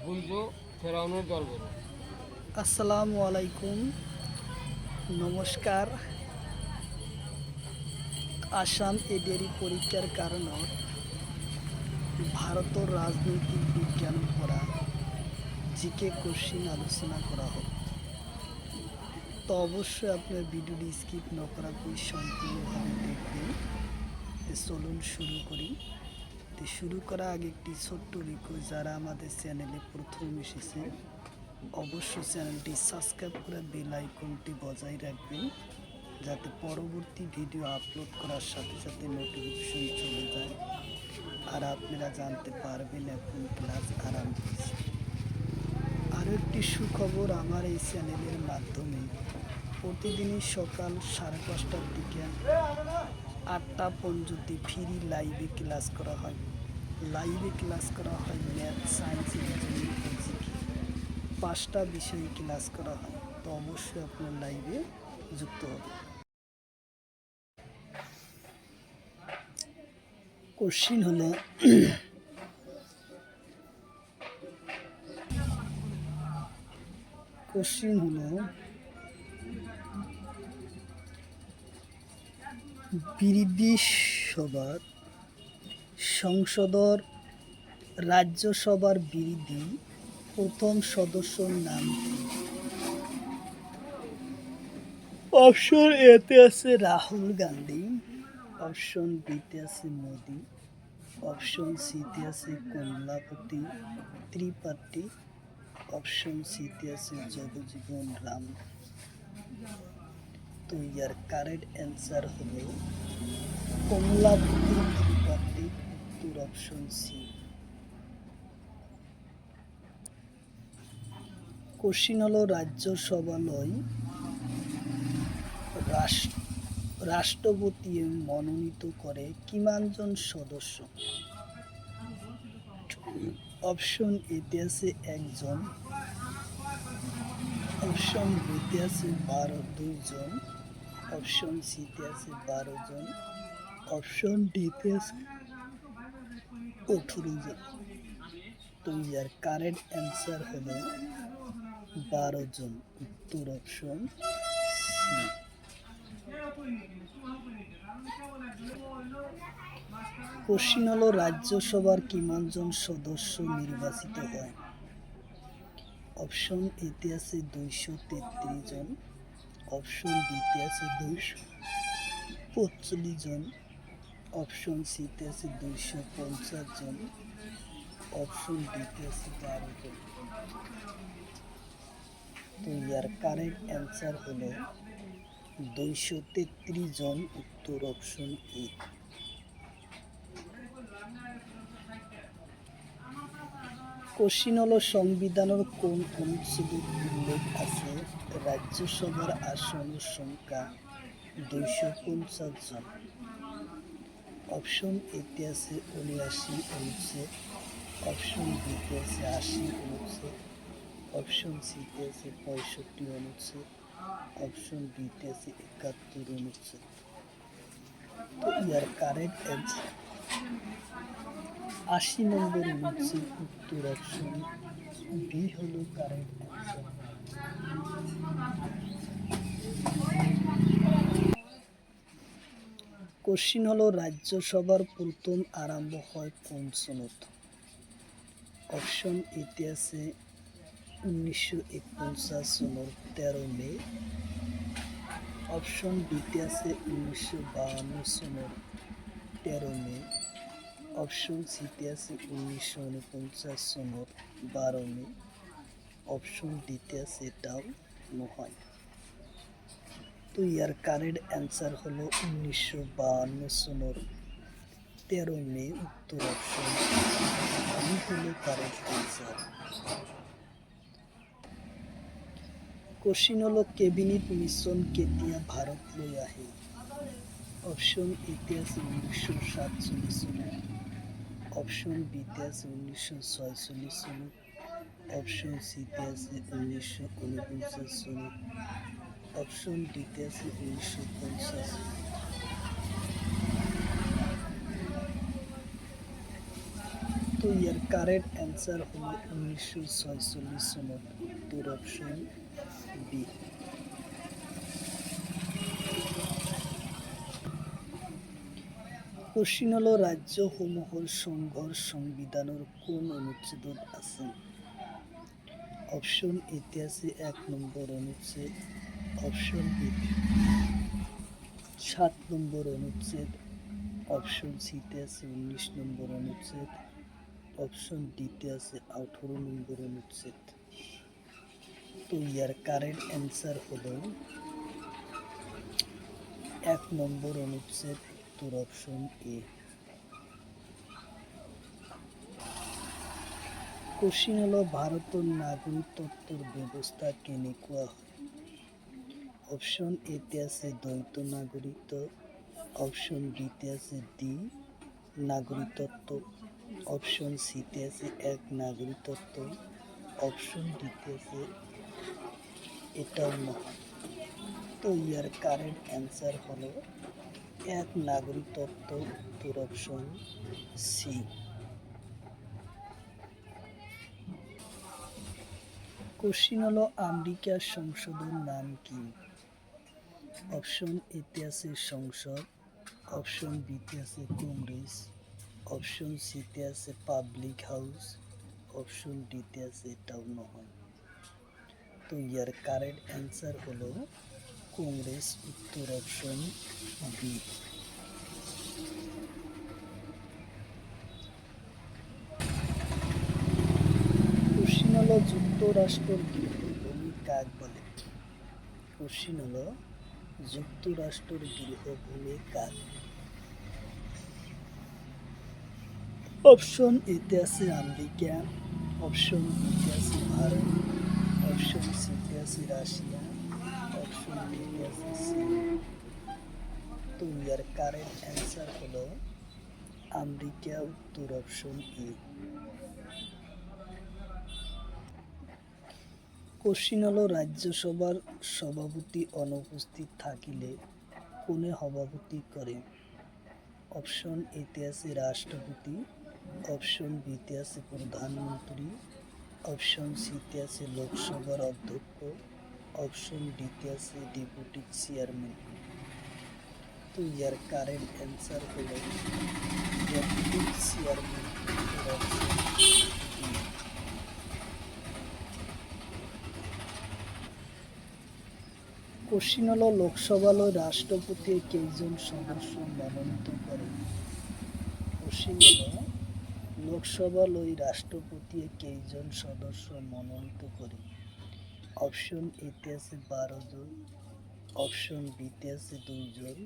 বুঝো ফেরাউনের দরবারে। আসসালামু আলাইকুম, নমস্কার। আসাম এডেরি পরীক্ষার কাৰণত ভাৰতৰ ৰাজনৈতিক বিজ্ঞানৰ পৰা জিকে কোশ্চিন আলোচনা করা হোক। তো অবশ্যই আপনার ভিডিওটি স্কিপ নকরাকৈ সম্পূর্ণভাবে দেখবেন। চলুন শুরু করি। শুরু করার আগে একটি ছোট্ট রিকোয়েস্ট, যারা আমাদের চ্যানেলে প্রথম এসেছে অবশ্যই চ্যানেলটি সাবস্ক্রাইব করে বেল আইকনটি বজায় রাখবেন, যাতে পরবর্তী ভিডিও আপলোড করার সাথে সাথে নোটিফিকেশন চলে যায় আর আপনারা জানতে পারবেন এখন ক্লাস আরম্ভ হয়েছে। আরও একটি সুখবর, আমার এই চ্যানেলের মাধ্যমে প্রতিদিনই সকাল 5:30টার দিকে 8টা পর্যন্ত ফ্রি লাইভে ক্লাস করা হয়। ম্যাথ, সায়েন্স, রিজনিং ও জিকে 5টা বিষয়ে ক্লাস করা হয়। তো অবশ্যই আপনার লাইভে যুক্ত হবে। কোশ্চিন হলো বিরোধী সভার সংসদর রাজ্যসভার বিরোধী প্রথম সদস্যর নাম কি? অপশন এতে আছে রাহুল গান্ধী, অপশন বিতে আছে মোদি, অপশন সিতে আছে কমলাপতি ত্রিপাঠী, অপশন সিতে আছে জগজীবন রাম। তো ইয়ার কারেক্ট অ্যান্সার হলো কমলাপতি ত্রিপাঠী, উত্তর অপশন সি। কোশ্চিন হলো রাজ্যসভালয় রাষ্ট্রপতি মনোনীত করে কিমানজন সদস্য? অপশন এতে আছে একজন, অপশন বিতে আছে 2জন, অপশন সিতে আছে 12জন, অপশন ডিতে আছে 18জন। তো ইয়ার কারেক্ট অ্যান্সার হলো 12জন, উত্তর অপশন সি। কোশ্চিন হলো রাজ্যসভার কিমানজন সদস্য নির্বাচিত হয়? অপশন এতে আছে 233 জন, অপশন বিতে আছে 245 জন, অপশন সিতে আছে 250 জন, অপশন ডিতে আছে 12 জন। তো ইয়ার কারেক্ট অ্যান্সার হলো 233 জন, উত্তর অপশন এ। কোশ্চিন হলো সংবিধানের কোন অনুচ্ছেদে উল্লেখ আছে রাজ্যসভার আসনের সংখ্যা 250 জন? অপশন এতে আছে 79 অনুচ্ছেদ, অপশন বিতে আছে 80 অনুচ্ছেদ, অপশন সিতে আছে 65 অনুচ্ছেদ, অপশন ডিতে আছে 71 অনুচ্ছেদ। তো ইয়ার কারেক্ট অ্যান্সার 80 নম্বর অনুচ্ছেদ, উত্তর অপশন বি হলো কারেক্ট অ্যান্সার। কোশ্চিন হলো রাজ্যসভার প্রথম আরম্ভ হয় কোন সনত? অপশন এতে আছে 1949 সনের 13 মে, অপশন বিতে আছে 1952 সনের 13 মে, অপশন সিতে আছে 1949 সনের 12 মে, অপশন ডিতে আছে এটাও নয়। তো ইয়ার কারেক্ট অ্যান্সার হলো 1952 সনের 13 মে, উত্তর অপশন বি হলো কারেক্ট অ্যান্সার। কোশ্চিন হলো ক্যাবিনেট মিশন কেতিয়া ভারত লৈ আহে? অপশন এতে আছে 1947 সনে, অপশন বিতে আছে 1946 সনে, অপশন সিতে আছে 1949 সনে, অপশন ডিতে আছে 1950। তো তো ইয়ার কারেক্ট অ্যান্সার হলো 1946 সনত, উত্তর অপশন বি। কোশ্চিন হলো রাজ্যসমূহৰ সংঘৰ সংবিধানৰ কোন অনুচ্ছেদত আছে? অপশন এতে আছে 1 নম্বর অনুচ্ছেদ, অপশন বিতে 7 নম্বর অনুচ্ছেদ, অপশন সিতে আছে 19 নম্বর অনুচ্ছেদ, অপশন ডিতে আছে 18 নম্বর অনুচ্ছেদ। তো ইয়ার কারেক্ট অ্যান্সার হলো 1 নম্বর অনুচ্ছেদ, উত্তর অপশন এ। কোশ্চিন হলো ভারতের নাগরিকত্বর ব্যবস্থা কেনে কোয়া হয়? অপশন এতে আছে দ্বৈত নাগরিকত্ব, অপশন বিতে আছে দ্বি নাগরিকত্ব, অপশন সিতে আছে এক নাগরিকত্ব, অপশন ডিতে আছে এটাও নয়। তো ইয়ার কারেক্ট অ্যান্সার হলো এক নাগরিকত্ব, উত্তর অপশন সি। কোশ্চিন হলো আমেরিকার সংসদের নাম কি? অপশন এতে আছে সংসদ, অপশন বিতে আছে কংগ্রেস, অপশন সিতে আছে পাবলিক হাউস, অপশন ডিতে আছে এটাও নয়। তো ইয়ার কারেক্ট অ্যান্সার হলো কংগ্রেস, উত্তর অপশন বি। কোশ্চিন হলো যুক্তরাষ্ট্রের গৃহভূমি কাক বলে? কোশ্চিন হলো যুক্তরাষ্ট্রের গৃহভূমি কাক? অপশন এতে আছে আমেরিকা, অপশন বিতে আছে ভারত, অপশন সিতে আছে রাশিয়া, অপশন ডিতে আছে চীন। তো ইয়ার কারেক্ট অ্যান্সার হলো আমেরিকা, উত্তর অপশন এ। কোশ্চিন হলো রাজ্যসভার সভাপতি অনুপস্থিত থাকিলে কোনে সভাপতি করে? অপশন এতে আছে রাষ্ট্রপতি, অপশন বিতে আছে প্রধানমন্ত্রী, অপশন সিতে আছে লোকসভার অধ্যক্ষ, অপশন ডিতে আছে ডেপুটি চেয়ারম্যান। তো ইয়ার কারেক্ট অ্যান্সার হলো deputy chairman, option D. Question হলো লোকসভালৈ রাষ্ট্রপতি কেইজন সদস্য মনোনীত করে? কোশ্চিন হলো লোকসভালৈ রাষ্ট্রপতিয়ে কেইজন সদস্য মনোনীত করে? অপশন এতে আছে 12 জন, অপশন বিতে আছে 2 জন,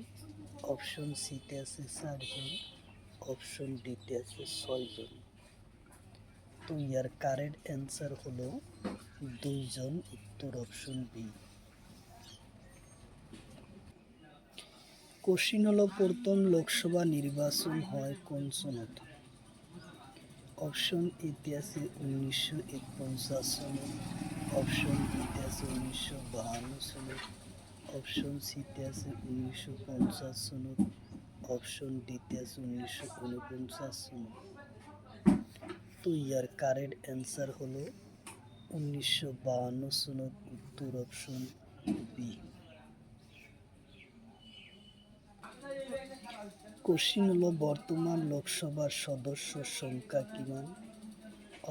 অপশন সিতে আছে 4 জন, অপশন ডিতে আছে 6 জন। তো ইয়ার কারেক্ট অ্যান্সার হলো 2 জন, উত্তর অপশন বি। কোশ্চিন হলো প্রথম লোকসভা নির্বাচন হয় কোন সনত? অপশন এতে আছে 1949 সনত, অপশন বিতে আছে 1952 সনত, অপশন সিতে আছে 1950 সনত, অপশন ডিতে আছে 1949 সনত। তো ইয়ার কারেক্ট অ্যান্সার হলো 1952 সনত, উত্তর অপশন বি। কোশ্চিন হলো বর্তমান লোকসভার সদস্য সংখ্যা কিমান?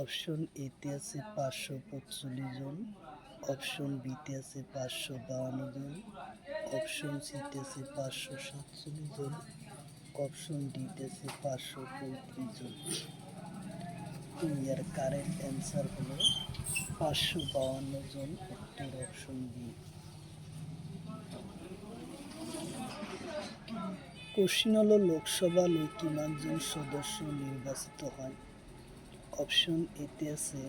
অপশন এতে আছে 545 জন, অপশন বিতে আছে 552 জন, অপশন সিতে আছে 547 জন, অপশন ডিতে আছে 535 জন। তো ইয়ার কারেক্ট অ্যান্সার হলো 552 জন, উত্তর অপশন বি। কোশ্চিন হলো লোকসভালৈ কিমানজন সদস্য নির্বাচিত হয়? অপশন এতে আছে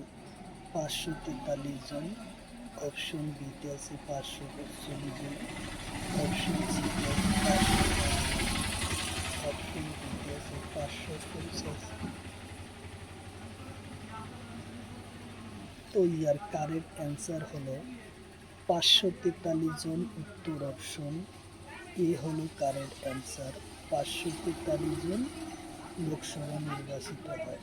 543 জন, অপশন বিতে আছে 545 জন, অপশন সিতে আছে 552, অপশন ডিতে আছে 550। তো ইয়ার কারেক্ট অ্যান্সার হলো 543 জন, উত্তর অপশন এ হলো কারেক্ট অ্যান্সার। 543 জন লোকসভা নির্বাচিত হয়।